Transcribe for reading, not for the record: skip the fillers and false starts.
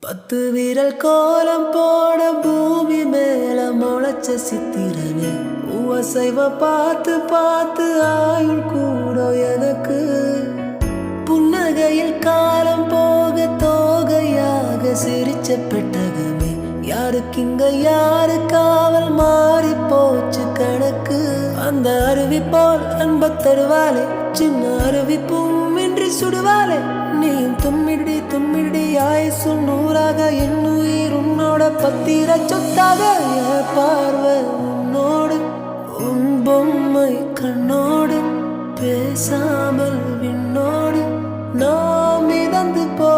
10 விரல் கோலம் போட பூமி மேல முளைச்ச சித்திரனே உவசைவ பார்த்து பார்த்து ஆயுள் கூட எனக்கு புன்னகையில் காலம் போக தோகையாக சிரிச்ச பெட்டகமே யாருக்கிங்க யாரு காவல் மாறி போச்சு கணக்கு அந்த அருவி போல் அன்ப தருவாளே சின்ன அருவிப்பும் இன்றி சுடுவாளே நீயும் தும்மிடி தும்மிடி ஆயுசு நூறாக என் உயிர் உன்னோட பத்திர சொத்தாக என் பார்வை உன்னோடு உன் பொம்மை கண்ணோடு பேசாமல் விண்ணோடு நாம் மிதந்து போ